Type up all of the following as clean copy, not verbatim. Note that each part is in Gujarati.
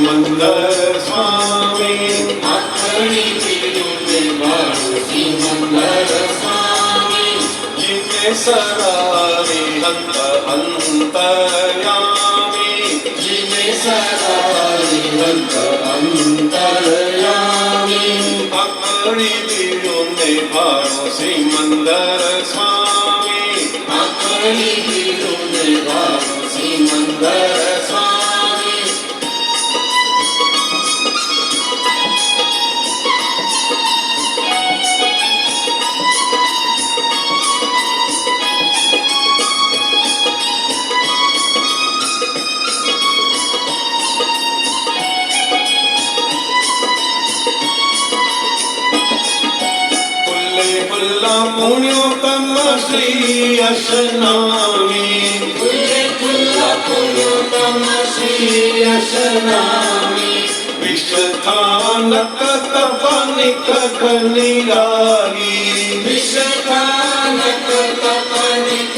सिमंदर स्वामी आखरी बिरुदे बाळू सिमंदर स्वामी जिने सरारी हंत अंतर्यामी जिने सरारी हंत अंतर्यामी आखरी बिरुदे बाळू सिमंदर स्वामी आखरी बिरुदे बाळू सिमंदर स्वामी पुण्योत्तम श्री यशनामी पुण्योत्तम श्री यशनामी विश्वथानक तपानिक निरागी विश्वथानक तपानिक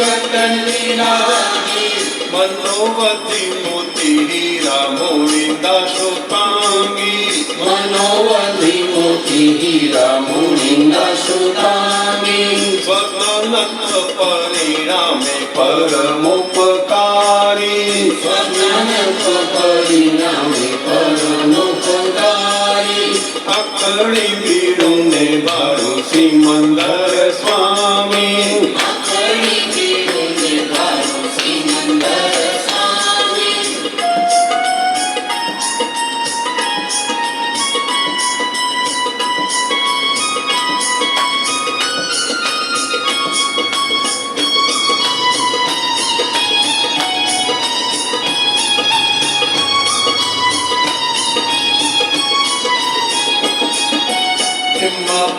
निरागी मनोवती मोती हीरा मोनिंदा श्रोतांगी मनोवती मोती हीरा मोनिंदा श्रोतांगी स्वप्ननक परिणामे परमोपकारी स्वप्ननक परिणामे परमोपकारी आखरी बिरुदे बाळू सिमंदर स्वामी आखरी बिरुदे बाळू सिमंदर स्वामी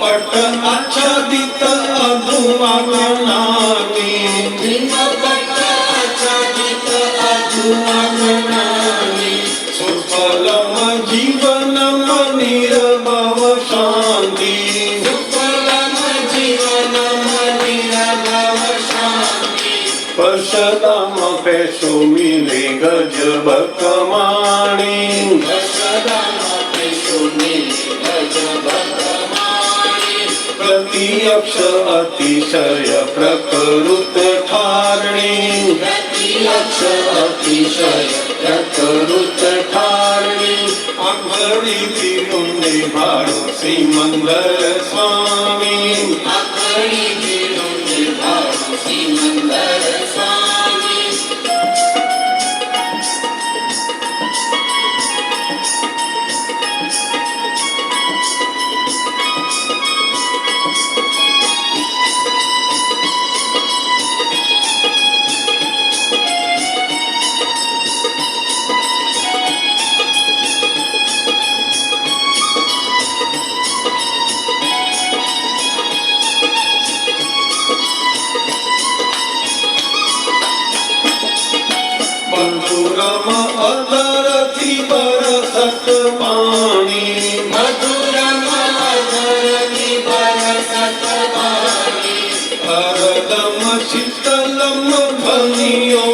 पट आच्छादित अधुमानानी हिमपट आच्छादित अधुमानानी सुफलम जीवनम निर्भव शांति सुफलम जीवनम निर्भव शांति पश्यताम पेशो मिले गजब कमाणी सदाम पेशो मिले गजब कमाणी प्रत्यक्ष अतिशय प्रकृत ठारणी प्रत्यक्ष अतिशय प्रकृत ठारणी आखरी बिरुदे बाळू सिमंदर स्वामी आखरी बिरुदे बाळू सिमंदर स्वामी मधुरम अधरती बरसत पाणी मधुरम अधरती बरसत पाणी हरदम शीतलम ध्वनियो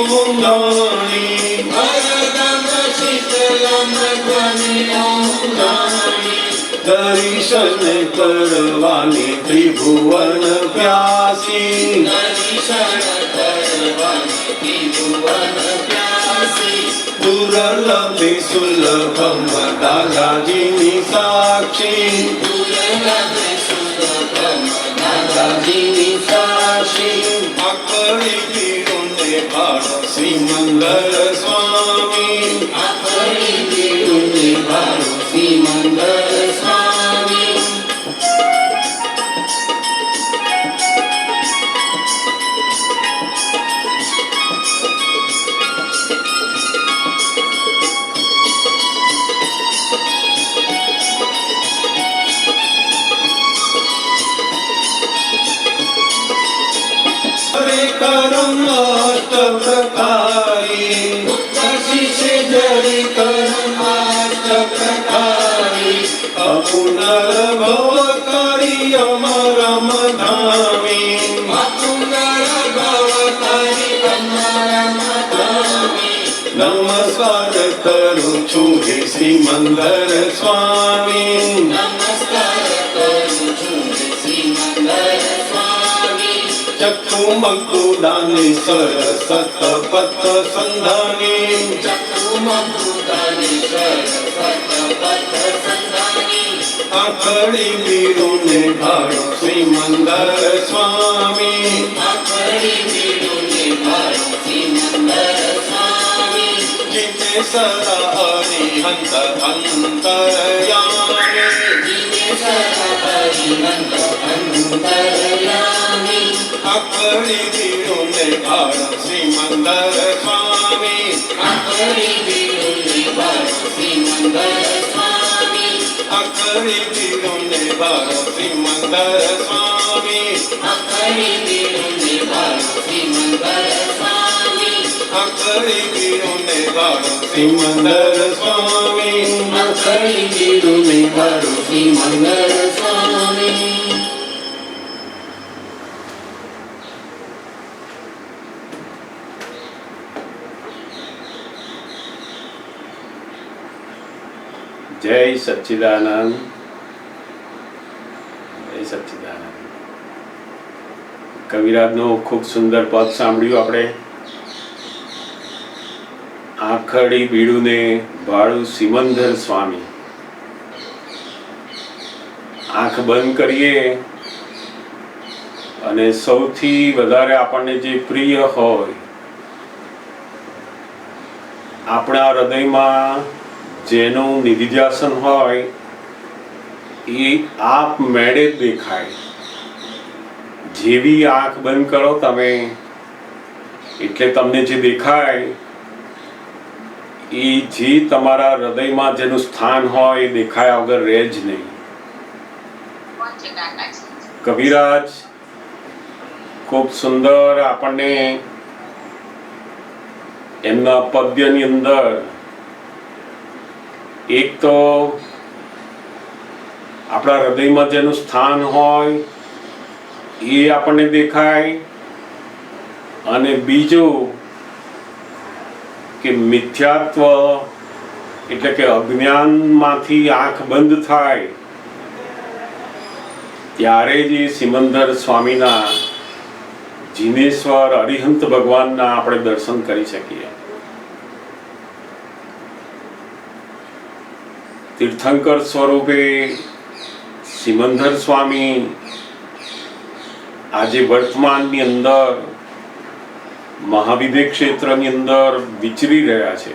गाणी हरदम शीतलम ध्वनियो गाणी दर्शन करवानी त्रिभुवन व्यासी दर्शन करवानी त्रिभुवन प्यासी दुर्लभे सुलभम दादाजीनी साक्षी दुर्लभ सुलभम दादाजीनी साक्षी आखरी बिरुदे बाळू सिमंदर स्वामी आखरी बिरुदे बाळू सिमंदर स्वामी हरे करम अष्ट प्रकारी शिष्य जरी कर्माष्ट प्रकारी पुनर्भवकारी अमरम धामी पुनर्भवकारी अमरम धामी नमस्कार करू છું હે સિમંદર સ્વામી. નમસ્કાર કરું છું હે સિમંદર સ્વામી. ચક્ષુ મગુ દાની સરસત પત સંધાની. ચક્ષુ મકુદાની સરસત સંધાની. આખડી બીડુને ભાડો સિમંદર સ્વામી. આખડી બીડુને ભાડો સિમંદર સ્વામી. જીતે સદા હરિહંત અંતરયામી. જીવે સદા હરિમંત અંતરયામી. આખડી બીડુને ભાડો સિમંદર સ્વામી. આખડી બીડુને ભાડો સિમંદર સ્વામી. આખડી બીડુને ભાડો સિમંદર સ્વામી. આખડી બીડુને ભાડો સિમંદર સ્વામી. આખડી બીડુને ભાડો સિમંદર સ્વામી. આખડી બીડુને ભાડો સિમંદર સ્વામી. જય સચ્ચિદાનંદ. જય સચ્ચિદાનંદ. કવિરાજનું ખૂબ સુંદર પદ સાંભળ્યું આપણે. આખડી બીડુને ભાડું સિમંદર સ્વામી. આંખ બંધ કરીએ અને સૌથી વધારે આપણને જે પ્રિય હોય આપણા હૃદયમાં જેનું નિધિધ્યાસન હોય એ આપ મેળે જ દેખાય. જેવી આંખ બંધ કરો તમે એટલે તમને જે દેખાય એ જે તમારા હૃદયમાં જેનું સ્થાન હોય એ દેખાયા વગર રહે જ નહીં. કવિરાજ ખૂબ સુંદર આપણને એમના પદ્યની અંદર એક તો આપણા હૃદયમાં જેનું સ્થાન હોય એ આપણને દેખાય અને બીજું કે મિથ્યાત્વ એટલે કે અજ્ઞાનમાંથી આંખ બંધ થાય ત્યારે જ એ સિમંદર સ્વામીના જીનેશ્વર અરિહંત ભગવાનના આપણે દર્શન કરી શકીએ. તીર્થંકર સ્વરૂપે સિમંદર સ્વામી આજે વર્તમાનની અંદર મહાવિદ્ય ક્ષેત્રની અંદર વિચરી રહ્યા છે.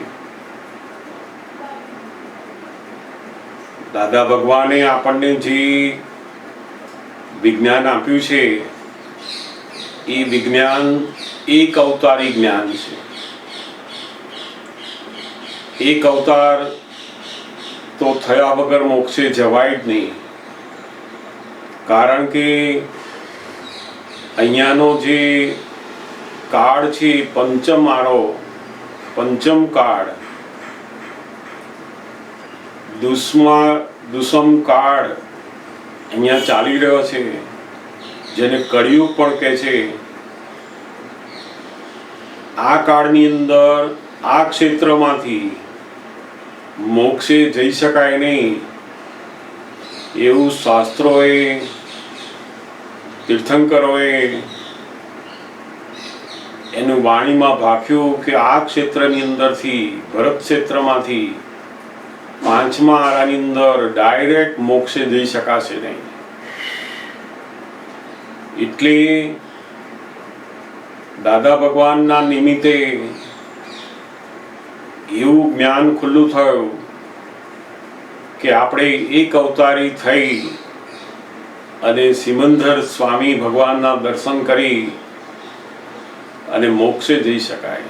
દાદા ભગવાને આપણને જે વિજ્ઞાન આપ્યું છે એ વિજ્ઞાન એક અવતારી જ્ઞાન છે. એક અવતાર તો થયા વગર મોક્ષે જવાય જ નહીં. કારણ કે અહીંયાનો જે કાળ છે પંચમ કાળ, દુષ્મ કાળ અહીંયા ચાલી રહ્યો છે, જેને કળિયુગ પણ કહે છે. આ કાળની અંદર આ ક્ષેત્રમાંથી મોક્ષે જઈ શકાય નહીં એવું શાસ્ત્રોએ, તીર્થંકરોએ એનું વાણીમાં ભાખ્યું કે આ ક્ષેત્રની અંદરથી, ભરત ક્ષેત્રમાંથી પાંચમા આરાની અંદર ડાયરેક્ટ મોક્ષે જઈ શકાશે નહીં. એટલે દાદા ભગવાનના નિમિત્તે એવું જ્ઞાન ખુલ્લું થયું કે આપણે એક અવતારી થઈ અને સિમંદર સ્વામી ભગવાનના દર્શન કરી અને મોક્ષે જઈ શકાય.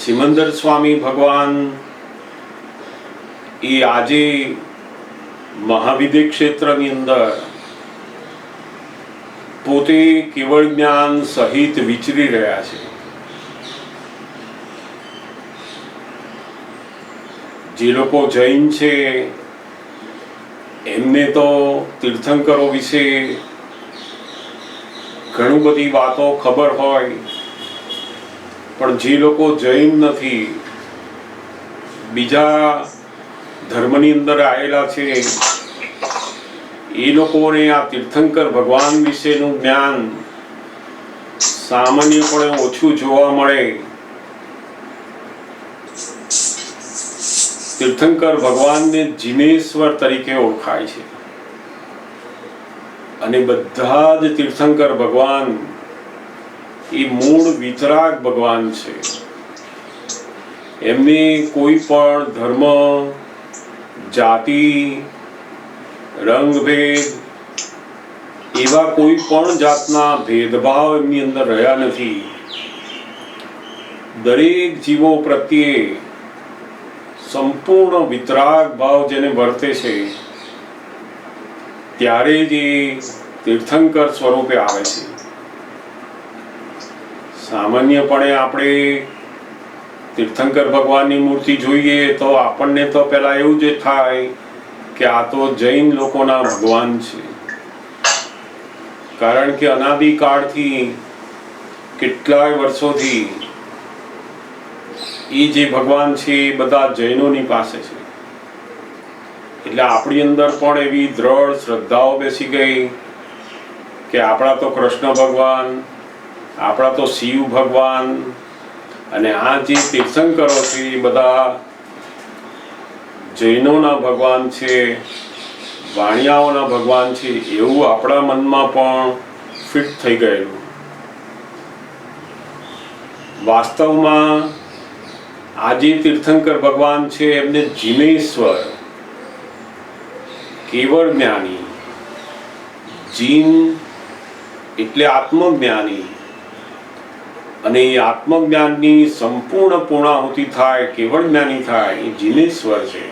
સિમંદર સ્વામી ભગવાન એ આજે મહાવિદ્ય ક્ષેત્રની અંદર પોતે કેવળ જ્ઞાન સહિત વિચરી રહ્યા છે. જે લોકો જૈન છે એમને તો તીર્થંકરો વિશે ઘણી બધી વાતો ખબર હોય, પણ જે લોકો જૈન નથી, બીજા ધર્મની અંદર આવેલા છે, એ લોકોને આ તીર્થંકર ભગવાન વિશેનું જ્ઞાન સામાન્યપણે ઓછું જોવા મળે. તીર્થંકર ભગવાનને જીનેશ્વર તરીકે ઓળખાય છે અને બધા જ તીર્થંકર ભગવાન એ મૂળ વિતરાગ ભગવાન છે. એમને કોઈ પણ ધર્મ, જાતિ, રંગભેદ એવા કોઈ પણ જાતના ભેદભાવ એમની અંદર રહ્યા નથી. દરેક જીવો પ્રત્યે સંપૂર્ણ વિતરાગ ભાવ જેને વર્તે છે, ત્યારે જ એ તીર્થંકર સ્વરૂપે આવે છે. સામાન્યપણે આપણે તીર્થંકર ભગવાનની મૂર્તિ જોઈએ તો આપણને તો પહેલા એવું જ થાય કે આ તો જૈન લોકોના ભગવાન છે, કારણ કે અનાદિકાળથી કેટલાય વર્ષોથી એ જે ભગવાન છે એ બધા જૈનોની પાસે છે. એટલે આપણી અંદર પણ એવી દ્રઢ શ્રદ્ધાઓ બેસી ગઈ કે આપણા તો કૃષ્ણ ભગવાન, આપણા તો શિવ ભગવાન, અને આ જે તીર્થંકરો છે એ બધા જૈનોના ભગવાન છે, વાણિયાઓના ભગવાન છે, એવું આપણા મનમાં પણ ફિટ થઈ ગયેલું. વાસ્તવમાં આજે તીર્થંકર ભગવાન છે એમને જીનેશ્વર, કેવળ જ્ઞાની, જીન એટલે આત્મજ્ઞાની, અને એ આત્મજ્ઞાનની સંપૂર્ણ પૂર્ણાહુતિ થાય, કેવળ જ્ઞાની થાય, એ જીનેશ્વર છે.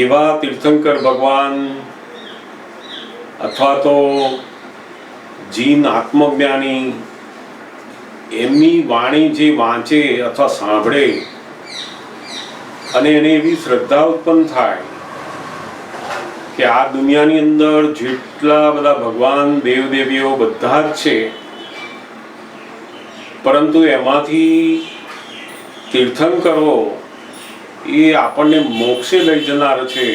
એવા તીર્થંકર ભગવાન અથવા તો જીન આત્મજ્ઞાની એમની વાણી જે વાંચે અથવા સાંભળે અને એને એવી શ્રદ્ધા ઉત્પન્ન થાય કે આ દુનિયાની અંદર જેટલા બધા ભગવાન દેવદેવીઓ બધા જ છે, પરંતુ એમાંથી તીર્થંકરો એ આપણને મોક્ષે લઈ જનાર છે,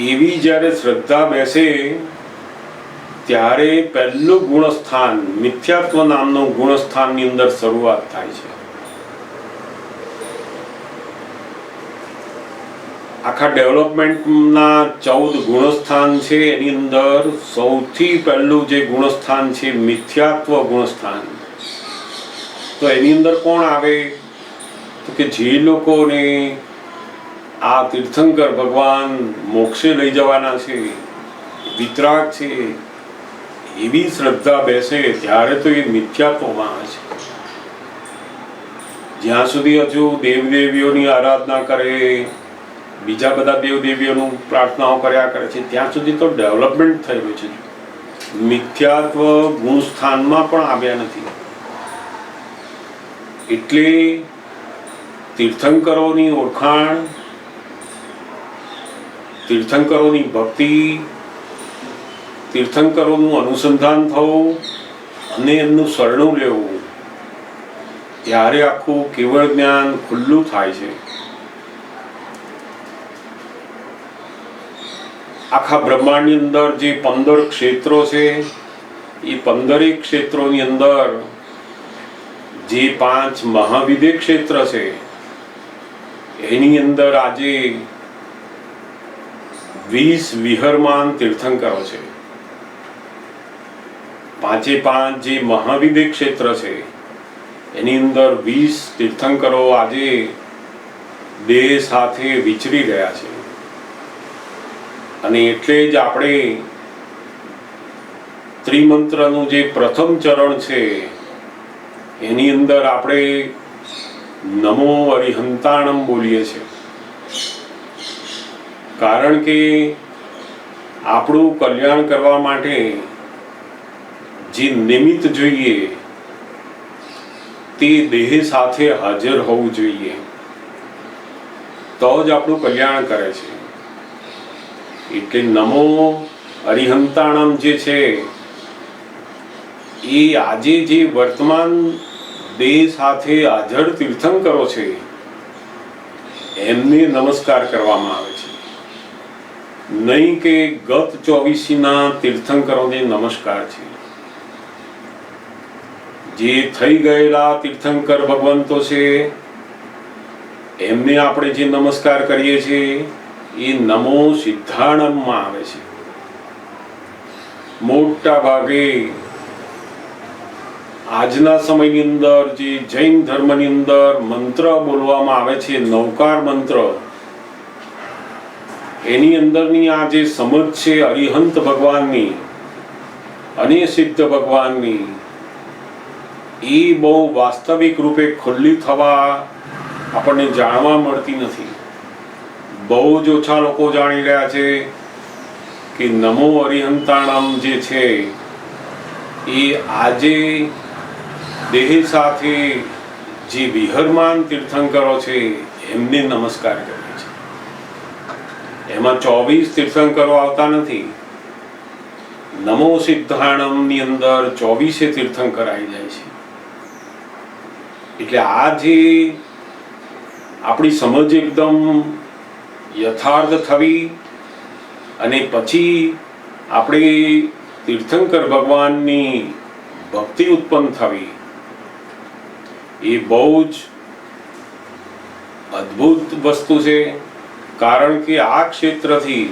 એવી જ્યારે શ્રદ્ધા બેસે ત્યારે પહેલું ગુણસ્થાન, મિથ્યાત્વ નામનું ગુણસ્થાનની અંદર શરૂઆત થાય છે. આખા ડેવલપમેન્ટના 14 ગુણસ્થાન છે, એની અંદર સૌથી પહેલું જે ગુણસ્થાન છે મિથ્યાત્વ ગુણસ્થાન. તો એની અંદર કોણ આવે તો કે જે લોકોને આ તીર્થંકર ભગવાન મોક્ષે લઈ જવાના છે, વિતરાગ છે, એવી શ્રદ્ધા બેસે ત્યારે તો એ મિથ્યાત્વમાં આવે છે. જ્યાં સુધી હજુ દેવદેવીઓની આરાધના કરે, બીજા બધા દેવદેવીઓનું પ્રાર્થનાઓ કર્યા કરે છે, ત્યાં સુધી તો ડેવલપમેન્ટ થયેલું છે. મિથ્યાત્વ ગુણસ્થાનમાં પણ આવ્યા નથી. એટલે તીર્થંકરોની ઓળખાણ, તીર્થંકરોની ભક્તિ, તીર્થંકરોનું અનુસંધાન થવું અને એમનું શરણું લેવું, ત્યારે આખું કેવળ જ્ઞાન ખુલ્લું થાય છે. આખા બ્રહ્માંડની અંદર જે 15 ક્ષેત્રો છે, એ 15 ક્ષેત્રોની અંદર જે 5 મહાવિદ્ય ક્ષેત્ર છે, એની અંદર આજે 20 વિહરમાન તીર્થંકરો છે. 5 જે મહાવિદ્ય ક્ષેત્ર છે એની અંદર 20 તીર્થંકરો આજે દેહ સાથે વિચરી રહ્યા છે. અને એટલે જ આપણે ત્રિમંત્રનું જે પ્રથમ ચરણ છે એની અંદર આપણે નમો અરિહંતાણમ બોલીએ છીએ, કારણ કે આપણું કલ્યાણ કરવા માટે જે નિમિત્ત જોઈએ તે દેહ સાથે હાજર હોવું જોઈએ, તો જ આપણું કલ્યાણ કરે છે. એટલે નમો અરિહંતાણમ જે છે એ આજે જે વર્તમાન દેહ સાથે હાજર તીર્થંકરો છે એમને નમસ્કાર કરવામાં આવે છે, નહીં કે ગત 24ના તીર્થંકરોને નમસ્કાર છે. જે થઈ ગયેલા તીર્થંકર ભગવંતો છે એમને આપણે જે નમસ્કાર કરીએ છીએ એ નમો સિદ્ધાણમમાં આવે છે. મોટા ભાગે આજના સમયની અંદર જે જૈન ધર્મની અંદર મંત્ર બોલવામાં આવે છે, નવકાર મંત્ર, એની અંદરની આ જે સમજ છે અરિહંત ભગવાનની અને સિદ્ધ ભગવાનની, એ બહુ વાસ્તવિક રૂપે ખુલ્લી થવા આપણને જાણવા મળતી નથી. બહુ જ ઓછા લોકો જાણી રહ્યા છે કે નમો અરિહંતાણમ જે છે એ આજે દેહ સાથે જે વિહરમાન તીર્થંકરો છે એમને નમસ્કાર કરે છે. એમાં 24 તીર્થંકરો આવતા નથી. નમો સિદ્ધાણમની અંદર 24 તીર્થંકર આવી જાય છે. એટલે આ જે આપણી સમજ એકદમ યથાર્થ થવી અને પછી આપણે તીર્થંકર ભગવાનની ભક્તિ ઉત્પન્ન થવી, એ બહુ જ અદ્ભુત વસ્તુ છે. કારણ કે આ ક્ષેત્રથી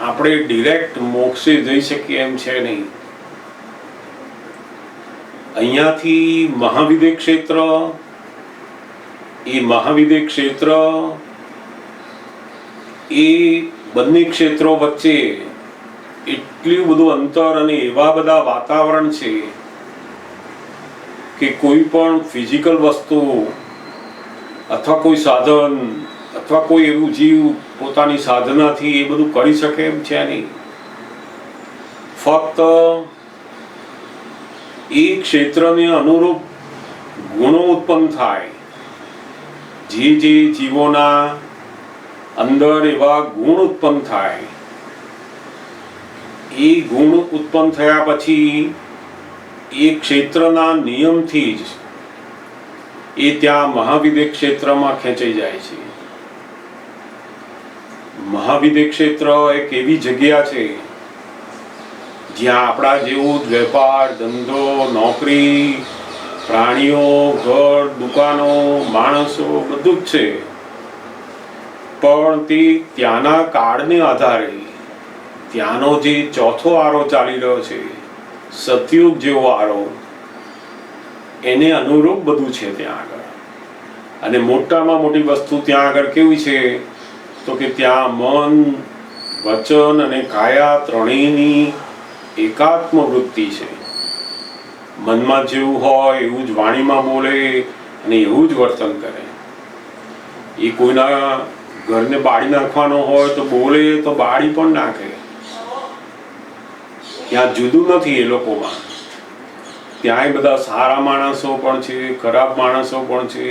આપણે ડિરેક્ટ મોક્ષે જઈ શકીએ એમ છે નહીં. અહીંયાથી મહાવિદ્ય ક્ષેત્ર, એ મહાવિદ્ય ક્ષેત્ર એ બંને ક્ષેત્રો વચ્ચે એટલું બધું અંતર અને એવા બધા વાતાવરણ છે કે કોઈ પણ ફિઝિકલ વસ્તુ અથવા કોઈ સાધન અથવા કોઈ એવું જીવ પોતાની સાધનાથી એ બધું કરી શકે એમ છે નહીં. ફક્ત એ ક્ષેત્રને અનુરૂપ ગુણો ઉત્પન્ન થાય. જે જે જીવોના અંદર એવા ગુણ ઉત્પન્ન થાય, એ ગુણ ઉત્પન્ન થયા પછી એ ક્ષેત્રના નિયમથી જ એ ત્યાં મહાવિદ્ય ક્ષેત્રમાં ખેંચાઈ જાય છે. મહાવિદ્ય ક્ષેત્ર એક એવી જગ્યા છે જ્યાં આપણા જેવું જ વેપાર, ધંધો, નોકરી, પ્રાણીઓ, ઘર, દુકાનો, માણસો બધું જ છે. પણ તે ત્યાંના કાળને આધારે ત્યાંનો જે ચોથો આરો ચાલી રહ્યો છે, સતયુગ જેવો આરો, એને અનુરૂપ બધું છે ત્યાં આગળ. અને મોટામાં મોટી વસ્તુ ત્યાં આગળ કેવી છે તો કે ત્યાં મન, વચન અને કાયા ત્રણેયની એકાત્મ વૃત્તિ છે. મનમાં જેવું હોય એવું જ વાણીમાં બોલે અને એવું જ વર્તન કરે. એ કોઈના ઘરને બાળી નાખવાનો હોય તો બોલે તો બાળી પણ નાખે. ત્યાં જુદું નથી એ લોકોમાં. ત્યાંય બધા સારા માણસો પણ છે, ખરાબ માણસો પણ છે,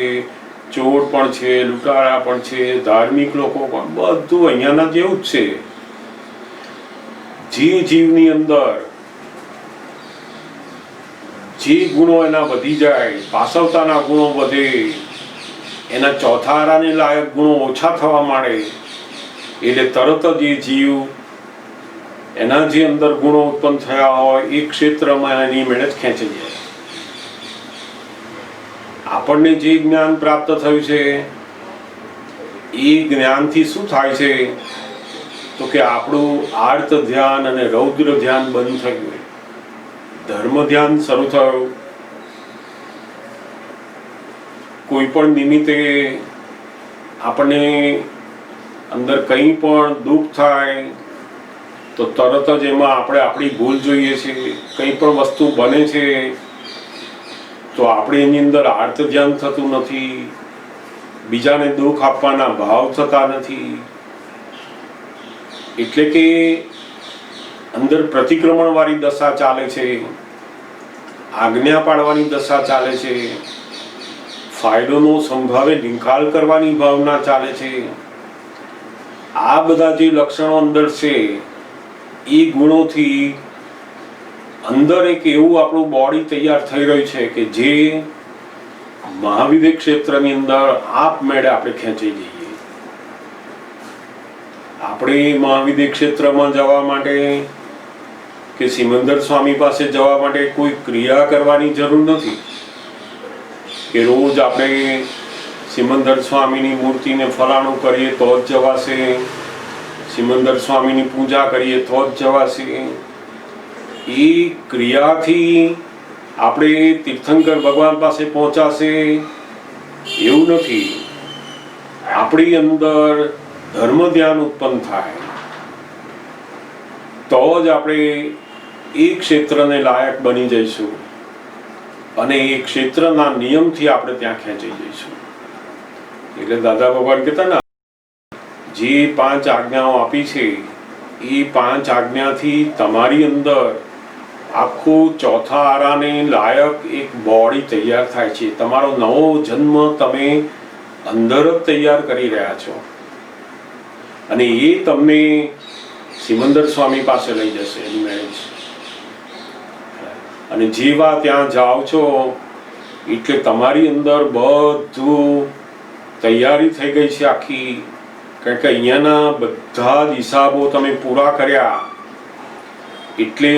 ચોર પણ છે, લૂંટારા પણ છે, ધાર્મિક લોકો પણ, બધું અહીંયાના જેવું જ છે. જે જીવની અંદર જે ગુણો એના વધી જાય, પાસવતાના ગુણો વધે, એના ચોથા આરાને લાયક ગુણો ઓછા થવા માંડે, એટલે તરત જ એ જીવ એના જે અંદર ગુણો ઉત્પન્ન થયા હોય એ ક્ષેત્રમાં એની મહેનત ખેંચી જાય. આપણને જે જ્ઞાન પ્રાપ્ત થયું છે એ જ્ઞાનથી શું થાય છે તો કે આપણું આર્ત ધ્યાન અને રૌદ્ર ધ્યાન બંધ થયું, ધર્મ ધ્યાન શરૂ થયું. કોઈ પણ નિમિત્તે આપણને અંદર કંઈ પણ દુઃખ થાય તો તરત જ એમાં આપણે આપણી ભૂલ જોઈએ છીએ. કંઈ પણ વસ્તુ બને છે તો આપણે એની અંદર આર્ત ધ્યાન થતું નથી, બીજાને દુઃખ આપવાના ભાવ થતા નથી. એટલે કે અંદર પ્રતિક્રમણ વાળી દશા ચાલે છે, આજ્ઞા પાડવાની દશા ચાલે છે, ફાયદોનો સંભાવે નિકાલ કરવાની ભાવના ચાલે છે. આ બધા જે લક્ષણો અંદર છે એ ગુણોથી અંદર એક એવું આપણું બોડી તૈયાર થઈ રહ્યું છે કે જે મહાવિદ્ય ક્ષેત્રની અંદર આપમેળે આપણે ખેંચી જઈએ. આપણે મહાવિદ્ય ક્ષેત્રમાં જવા માટે કે સિમંદર સ્વામી પાસે જવા માટે કોઈ ક્રિયા કરવાની જરૂર નથી કે રોજ આપણે સિમંદર સ્વામીની મૂર્તિને ફલાણું કરીએ તો જ જવાશે, સિમંદર સ્વામીની પૂજા કરીએ તો જ જવાશે. એ ક્રિયાથી આપણે તીર્થંકર ભગવાન પાસે પહોંચાશે એવું નથી. આપણી અંદર ધર્મ ધ્યાન ઉત્પન્ન થાય તો જ આપણે એ ક્ષેત્રને લાયક બની જઈશું અને એ ક્ષેત્રના નિયમથી આપણે ત્યાં ખેંચી જઈશું. એટલે દાદા ભગવાન કહેતા ને જે 5 આજ્ઞાઓ આપી છે એ 5 આજ્ઞાથી તમારી અંદર આખું ચોથા આરાને લાયક એક બોડી તૈયાર થાય છે. તમારો નવો જન્મ તમે અંદર જ તૈયાર કરી રહ્યા છો અને એ તમને સિમંદર સ્વામી પાસે લઈ જશે એની મેરેજ. અને જેવા ત્યાં જાઓ છો એટલે તમારી અંદર બધું તૈયારી થઈ ગઈ છે આખી. કારણ કે અહીંયાના બધા જ હિસાબો તમે પૂરા કર્યા એટલે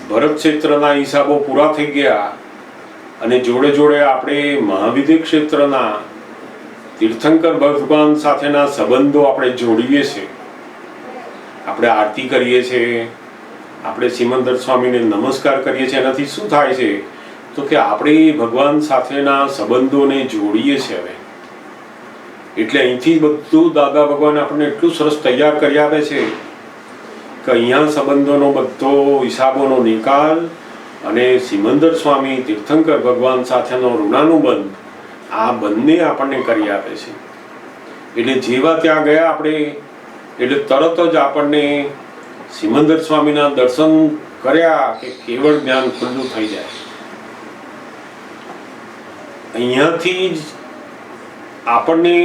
ભરત ક્ષેત્રના હિસાબો પૂરા થઈ ગયા અને જોડે જોડે આપણે મહાવિદ્ય ક્ષેત્રના તીર્થંકર ભગવાન સાથેના સંબંધો આપણે જોડીએ છીએ. આપણે આરતી કરીએ છીએ, આપણે સિમંદર સ્વામીને નમસ્કાર કરીએ છીએ. એનાથી શું થાય છે તો કે આપણે ભગવાન સાથેના સંબંધોને જોડીએ છીએ હવે. એટલે અહીંથી બધું દાદા ભગવાન આપણને એટલું સરસ તૈયાર કરી આપે છે કે અહીંયા સંબંધોનો બધો હિસાબોનો નિકાલ અને સિમંદર સ્વામી તીર્થંકર ભગવાન સાથેનો ઋણાનુબંધ આ બંને આપણને કરી આપે છે. એટલે જેવા ત્યાં ગયા આપણે એટલે તરત જ આપણને સિમંદર સ્વામીના દર્શન કર્યા કે કેવળ જ્ઞાન ખુલ્લું થઈ જાય. અહીંયાથી જ આપણને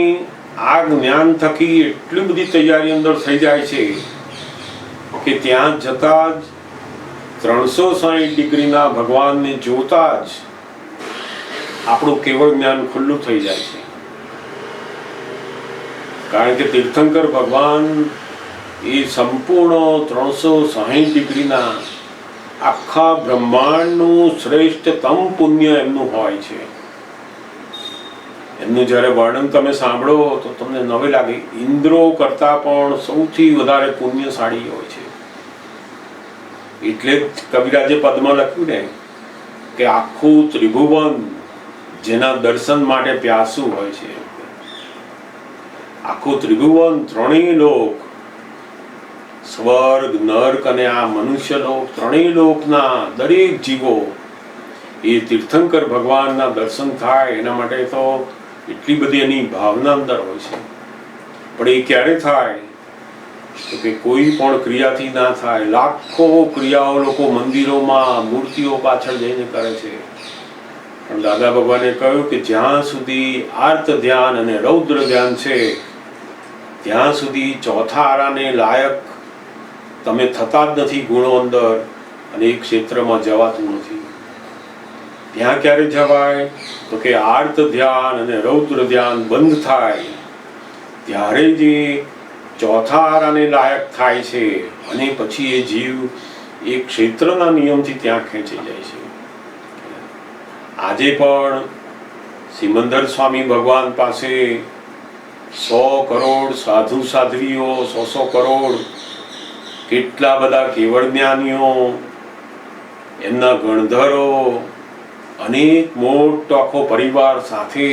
આ જ્ઞાન થકી એટલી બધી તૈયારી અંદર થઈ જાય છે કે ત્યાં જતા જ 360 ડિગ્રીના ભગવાનને જોતા જ આપણું કેવળ જ્ઞાન ખુલ્લું થઈ જાય છે. કારણ કે તીર્થંકર ભગવાન એ સંપૂર્ણ 360 ડિગ્રીના આખા બ્રહ્માંડનું શ્રેષ્ઠતમ પુણ્ય એમનું હોય છે. એમનું જ્યારે વર્ણન તમે સાંભળો તો તમને નવે લાગે. ઇન્દ્રો કરતા પણ સૌથી વધારે પુણ્યશાળી હોય છે. એટલે જ કવિરાજે પદમાં લખ્યું ને કે આખું ત્રિભુવન જેના દર્શન માટે પ્યાસુ હોય છે. આખું ત્રિભુવન, ત્રણેય લોક, સ્વર્ગ, નર્ક અને આ મનુષ્ય લોક, ત્રણેય લોકના દરેક જીવો એ તીર્થંકર ભગવાનના દર્શન થાય એના માટે તો એટલી બધી એની ભાવના અંદર હોય છે. પણ એ ક્યારે થાય તો કે કોઈ પણ ક્રિયાથી ના થાય. લાખો ક્રિયાઓ લોકો મંદિરોમાં મૂર્તિઓ પાછળ જઈને કરે છે. પણ દાદા ભગવાને કહ્યું કે જ્યાં સુધી આર્ત ધ્યાન અને રૌદ્ર ધ્યાન છે ત્યાં સુધી ચોથા આરાને લાયક તમે થતા જ નથી ગુણો અંદર અને એ ક્ષેત્રમાં જવાતું નથી. ત્યાં ક્યારે જવાય તો કે આર્ત ધ્યાન અને રૌદ્ર ધ્યાન બંધ થાય ત્યારે જે ચોથા આરાને લાયક થાય છે અને પછી એ જીવ એ ક્ષેત્રના નિયમથી ત્યાં ખેંચી જાય છે. આજે પણ સિમંદર સ્વામી ભગવાન પાસે 100 કરોડ સાધુ સાધ્વીઓ, 100 કરોડ કેટલા બધા કેવળ જ્ઞાનીઓ, એમના ગણધરો, અનેક મોટો આખો પરિવાર સાથે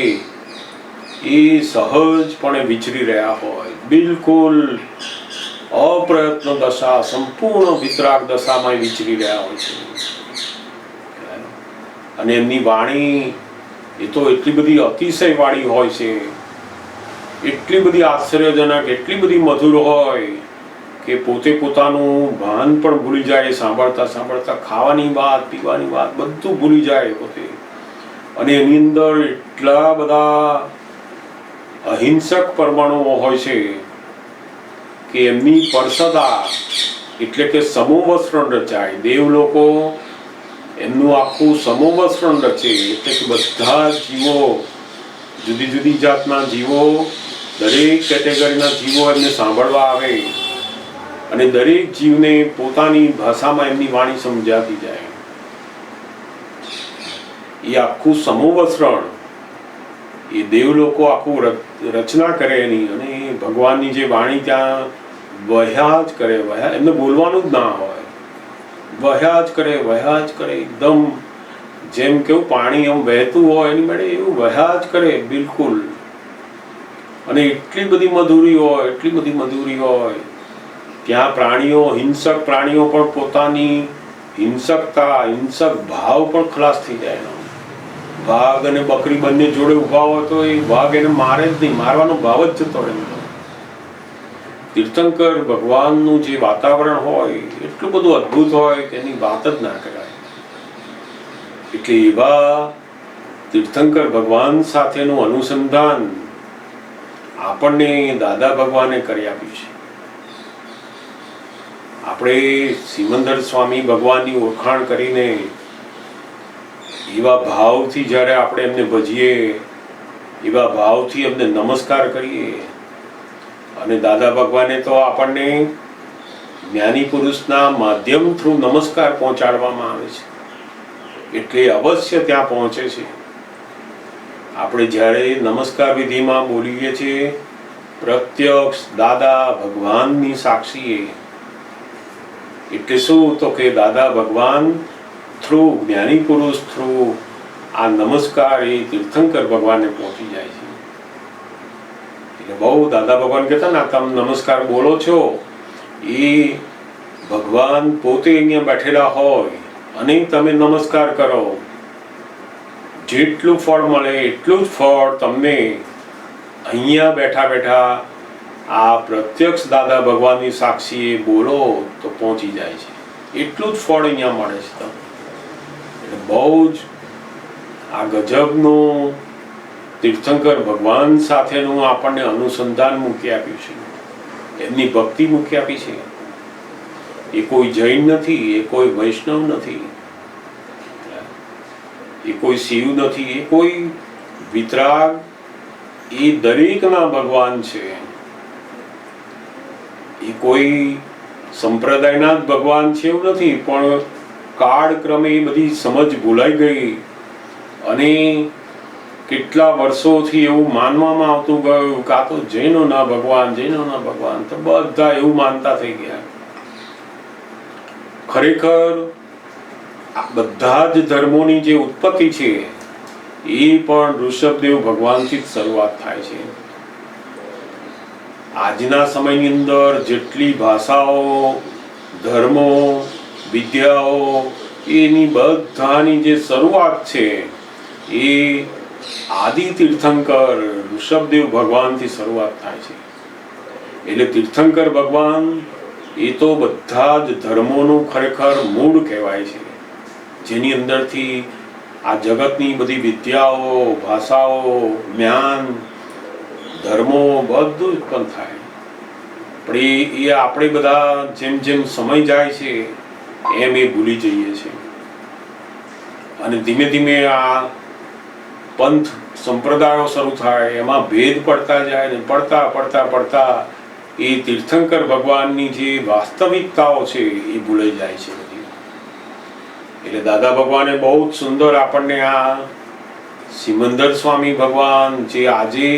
એ સહજપણે વિચરી રહ્યા હોય. બિલકુલ અપ્રયત્ન દશા, સંપૂર્ણ વિતરાગ દશામાં વિચરી રહ્યા હોય છે. અને એમની વાણી એ તો એટલી બધી અતિશય વાળી હોય છે, એટલી બધી આશ્ચર્યજનક, એટલી બધી મધુર હોય કે પોતે પોતાનું ભાન પણ ભૂલી જાય. સાંભળતા સાંભળતા ખાવાની વાત, પીવાની વાત બધું ભૂલી જાય પોતે. અને એની અંદર એટલા બધા અહિંસક પરમાણુઓ હોય છે કે એમની પરસદા એટલે કે સમોવસ્ત્રણ રચાય. દેવ લોકો એમનું આખું સમોવસ્ત્રણ રચે, એટલે કે બધા જીવો, જુદી જુદી જાતના જીવો, દરેક કેટેગરીના જીવો એમને સાંભળવા આવે અને દરેક જીવને પોતાની ભાષામાં એમની વાણી સમજાતી જાય. એ આખું સમોવસ્ત્રણ એ દેવ લોકો આખું રચના કરે એની, અને ભગવાનની જે વાણી ત્યાં વહ્યા જ કરે. એમને બોલવાનું જ ના હોય, વહ્યા જ કરે એકદમ જેમ કેવું પાણી એમ વહેતું હોય એની માટે એવું વહ્યા જ કરે બિલકુલ. અને એટલી બધી મધુરી હોય. ત્યાં પ્રાણીઓ, હિંસક પ્રાણીઓ પણ પોતાની હિંસક ભાવ પણ ખલાસ થઈ જાય એનો. વાઘ અને બકરી બંને જોડે ઉભા હોય તો એ વાઘ એને મારે જ નહીં, મારવાનો ભાવ જ જતો રહે. તીર્થંકર ભગવાનનું જે વાતાવરણ હોય એટલું બધું અદ્ભુત હોય કે એની વાત જ ના કરાય. એટલે એવા તીર્થંકર ભગવાન સાથેનું અનુસંધાન આપણને દાદા ભગવાને કરી આપ્યું છે. આપણે સિમંદર સ્વામી ભગવાનની ઓળખાણ કરીને એવા ભાવથી જ્યારે આપણે એમને ભજીએ, એવા ભાવથી એમને નમસ્કાર કરીએ, અને દાદા ભગવાને તો આપણને જ્ઞાની પુરુષના માધ્યમ થ્રુ નમસ્કાર પહોંચાડવામાં આવે છે, એટલે અવશ્ય ત્યાં પહોંચે છે. આપણે જ્યારે નમસ્કાર વિધિમાં બોલીએ છીએ પ્રત્યક્ષ દાદા ભગવાનની સાક્ષીએ, એટલે શું તો કે દાદા ભગવાન થ્રુ, જ્ઞાની પુરુષ થ્રુ આ નમસ્કાર એ તીર્થંકર ભગવાનને પહોંચી જાય છે. એટલે બહુ દાદા ભગવાન કહેતા ને તમે નમસ્કાર બોલો છો, એ ભગવાન પોતે અહીંયા બેઠેલા હોય અને તમે નમસ્કાર કરો, જેટલું ફળ મળે એટલું જ ફળ તમને અહીંયા બેઠા બેઠા આ પ્રત્યક્ષ દાદા ભગવાનની સાક્ષીએ બોલો તો પહોંચી જાય છે. એટલું જ ફળ અહીંયા મળે છે તમને. એટલે બહુ જ આ ગજબનું તીર્થંકર ભગવાન સાથેનું આપણને અનુસંધાન મૂકી આપ્યું છે, એમની ભક્તિ મૂકી આપી છે. એ કોઈ જૈન નથી, એ કોઈ વૈષ્ણવ નથી, એ કોઈ શિવ નથી, એ કોઈ વિતરાગ, એ દરેકના ભગવાન છે. એ કોઈ સંપ્રદાયના જ ભગવાન છે એવું નથી, પણ કાળક્રમે એ બધી સમજ ભૂલાઈ ગઈ અને કેટલા વર્ષોથી એવું માનવામાં આવતું ગયું કે આ તો જૈનોના ભગવાન, તો બધા એવું માનતા થઈ ગયા. ખરેખર આ બધા જ ધર્મોની જે ઉત્પત્તિ છે એ પણ ઋષભદેવ ભગવાનથી જ શરૂઆત થાય છે. આજના સમયની અંદર જેટલી ભાષાઓ, ધર્મો, વિદ્યાઓ, એની બધાની જે શરૂઆત છે એ આદિ તીર્થંકર ઋષભદેવ ભગવાનથી શરૂઆત થાય છે. એટલે તીર્થંકર ભગવાન એ તો બધા જ ધર્મોનું ખરેખર મૂળ કહેવાય છે, જેની અંદરથી આ જગતની બધી વિદ્યાઓ, ભાષાઓ, જ્ઞાન, ધર્મો બધું ઉત્પન્ન થાય. પણ એ આપણે બધા જેમ જેમ સમય જાય છે એમ એ ભૂલી જઈએ છીએ, અને ધીમે ધીમે આ પંથ સંપ્રદાયો શરૂ થાય, એમાં ભેદ પડતા જાય ને પડતા એ તીર્થંકર ભગવાનની જે વાસ્તવિકતાઓ છે એ ભૂલાઈ જાય છે બધી. એટલે દાદા ભગવાને બહુ જ સુંદર આપણને આ સિમંદર સ્વામી ભગવાન જે આજે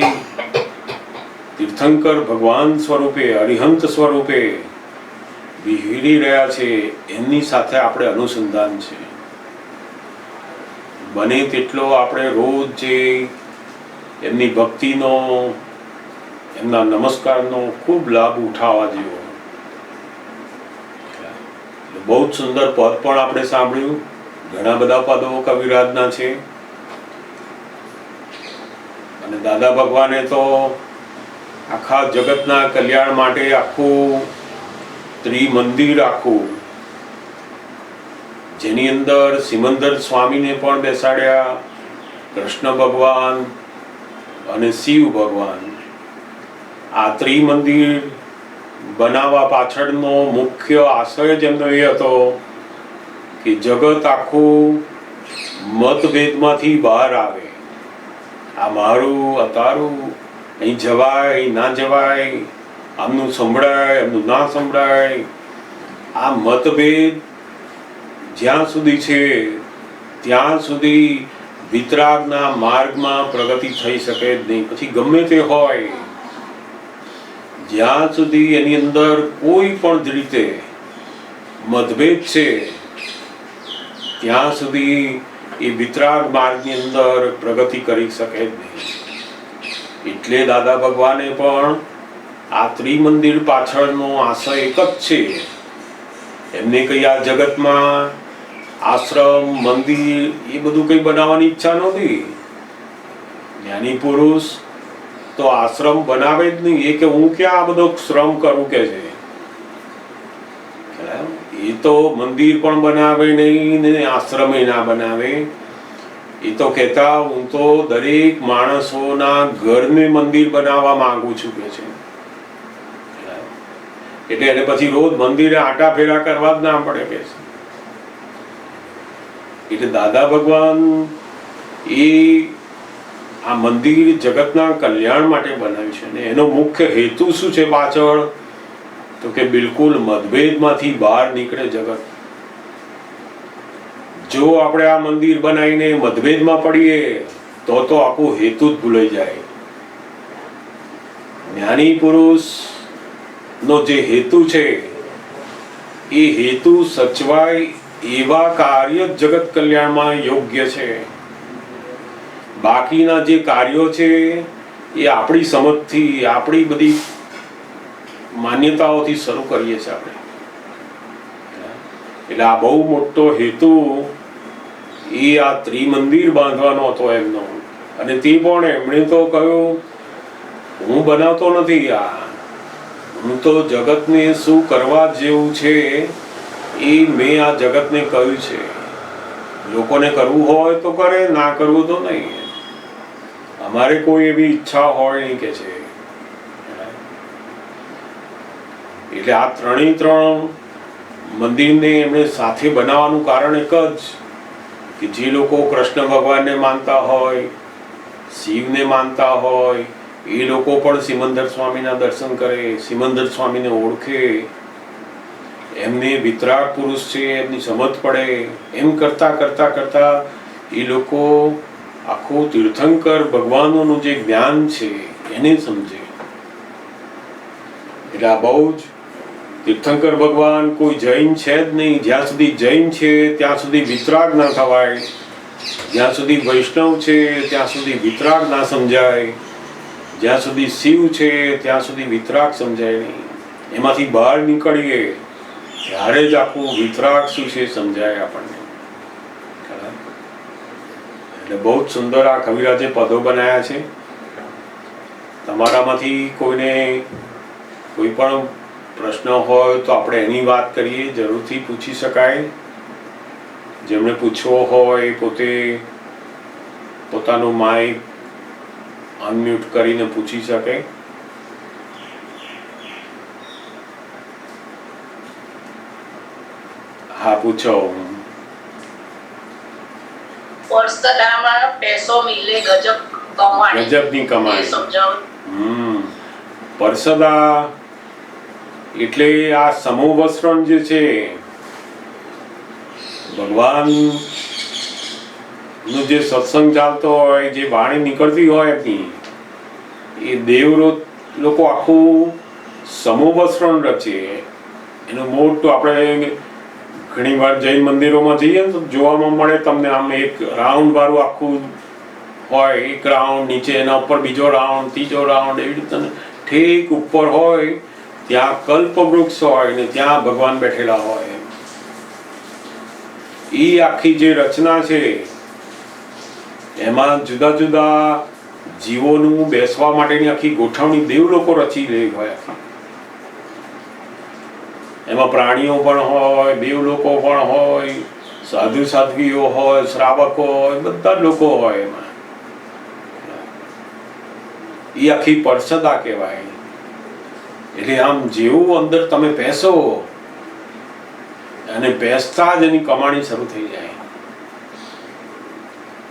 તીર્થંકર ભગવાન સ્વરૂપે, અરિહંત સ્વરૂપે વિહરી રહ્યા છે, એમની સાથે આપણે અનુસંધાન છે. બને તેટલો આપણે રોજ જે એમની ભક્તિનો, એમના નમસ્કારનો ખૂબ લાભ ઉઠાવવા જેવો. બહુ જ સુંદર પદ પણ આપણે સાંભળ્યું, ઘણા બધા પદો કવિરાજના છે. અને દાદા ભગવાને તો આખા જગતના કલ્યાણ માટે આખું ત્રિમંદિર, આખું જેની અંદર સિમંદર સ્વામીને પણ બેસાડ્યા, કૃષ્ણ ભગવાન અને શિવ ભગવાન. આ ત્રિમંદિર બનાવવા પાછળનો મુખ્ય આશય જ એમનો એ હતો કે જગત આખું મતભેદમાંથી બહાર આવે. આ મારું, આ તારું, અહીં જવાય, અહીં ના જવાય, આમનું સંભળાય, આમનું ના સંભળાય. આ મતભેદ જ્યાં સુધી છે ત્યાં સુધી વિતરાગના માર્ગમાં પ્રગતિ થઈ શકે જ નહીં. પછી ગમે તે હોય, જ્યાં સુધી એની અંદર કોઈ પણ રીતે મતભેદ છે ત્યાં સુધી એ વિતરાગ માર્ગની અંદર પ્રગતિ કરી શકે જ નહીં. એટલે દાદા ભગવાને પણ આ ત્રિમંદિર પાછળનો આશય એક જ છે. એમને કઈ આ જગતમાં આશ્રમ, મંદિર એ બધું કઈ બનાવવાની ઈચ્છા નહોતી. જ્ઞાની પુરુષ તો આશ્રમ બનાવે જ નહીં. એ કે હું ક્યાં આ બધો શ્રમ કરું કે છે. એ તો મંદિર પણ બનાવે નહીં ને આશ્રમે ના બનાવે. એ તો કહેતા હું તો દરેક માણસોના ઘરને મંદિર બનાવવા માંગુ છું કે છે. એટલે એને પછી રોજ મંદિરે આટા ફેરા કરવા જ ના પડે કે છે. એટલે દાદા ભગવાન એ આ મંદિર જગતના કલ્યાણ માટે બનાવ્યું છે. અને એનો મુખ્ય હેતુ શું છે પાછળ? તો કે બિલકુલ મતભેદમાંથી બહાર નીકળે જગત. જો આપણે આ મંદિર બનાવીને મતભેદમાં પડીએ તો આખું હેતુ જ ભૂલાઈ જાય. જ્ઞાની પુરુષ નો જે હેતુ છે એ હેતુ સચવાય એવા કાર્ય જગત કલ્યાણમાં યોગ્ય છે. બાકીના જે કાર્યો છે એ આપણી સમજથી, આપણી બધી માન્યતાઓથી શરૂ કરીએ છીએ આપણે. એટલે આ બહુ મોટો હેતુ એ આ ત્રિમંદિર બાંધવાનો હતો એમનો. અને તે પણ એમણે તો કહ્યું હું બનાવતો નથી, હું તો જગતને શું કરવા જેવું છે એ મેં આ જગતને કહ્યું છે. લોકોને કરવું હોય તો કરે, ના કરવું તો નહીં. અમારે કોઈ એવી ઈચ્છા હોય નહીં કે છે. એટલે આ ત્રણ મંદિરને એમણે સાથે બનાવવાનું કારણ એક જ કે જે લોકો કૃષ્ણ ભગવાનને માનતા હોય, શિવને માનતા હોય, એ લોકો પણ સિમંદર સ્વામીના દર્શન કરે, સિમંદર સ્વામીને ઓળખે, એમને વિતરાગ પુરુષ છે એમની સમજ પડે. એમ કરતા કરતા કરતા એ લોકો આખું તીર્થંકર ભગવાનોનું જે જ્ઞાન છે એને સમજે. એટલે આ બહુ જ તીર્થંકર ભગવાન કોઈ જૈન છે જ નહીં. જ્યાં સુધી જૈન છે ત્યાં સુધી વિતરાગ ના થવાય. જ્યાં સુધી વૈષ્ણવ છે ત્યાં સુધી વિતરાગ ના સમજાય. જ્યાં સુધી શિવ છે ત્યાં સુધી વિતરાગ સમજાય નહીં. એમાંથી બહાર નીકળીએ ત્યારે જ આખું વિતરાગ શું છે સમજાય આપણને. એટલે બહુ જ સુંદર આ કવિરાજે પદો બનાવ્યા છે. તમારામાંથી કોઈને કોઈ પણ પ્રશ્ન હોય તો આપણે એની વાત કરીએ, જરૂરથી પૂછી શકાય. જેમણે પૂછવો હોય પોતે પોતાનું માઇક અનમ્યુટ કરીને પૂછી શકે. હા પૂછો. વર્ષદામાં પૈસો મિલે ગજબ કમાણી. ગજબની કમાણી. એ સમજાવો. પરસદા એટલે આ સમૂહ વસ્ત્રણ જે છે ભગવાન નો જે સત્સંગ ચાલતો હોય, જે વાણી નીકળતી હોય એમની, એ દેવ લોકો આખું સમૂહ વસ્ત્રણ રચે. એનું મોટું આપણે ઘણી વાર જૈન મંદિરોમાં જઈએ ને તો જોવામાં મળે તમને, આમ એક રાઉન્ડ વાળું આખું હોય, એક રાઉન્ડ, નીચે એના ઉપર બીજો રાઉન્ડ, ત્રીજો રાઉન્ડ, એવી રીતે ઠીક ઉપર હોય ત્યાં કલ્પવૃક્ષ હોય ને ત્યાં ભગવાન બેઠેલા હોય. એ આખી જે રચના છે એમાં જુદા જુદા જીવોનું બેસવા માટેની આખી ગોઠવણી દેવ લોકો રચી રહી હોય. એમાં પ્રાણીઓ પણ હોય, દેવ લોકો પણ હોય, સાધુ સાધ્વીઓ હોય, શ્રાવકો હોય, બધા જ લોકો હોય. એમાં એ આખી પરસદા કહેવાય. એટલે આમ જેવું અંદર તમે બેસો અને બેસતા જ એની કમાણી શરૂ થઈ જાય.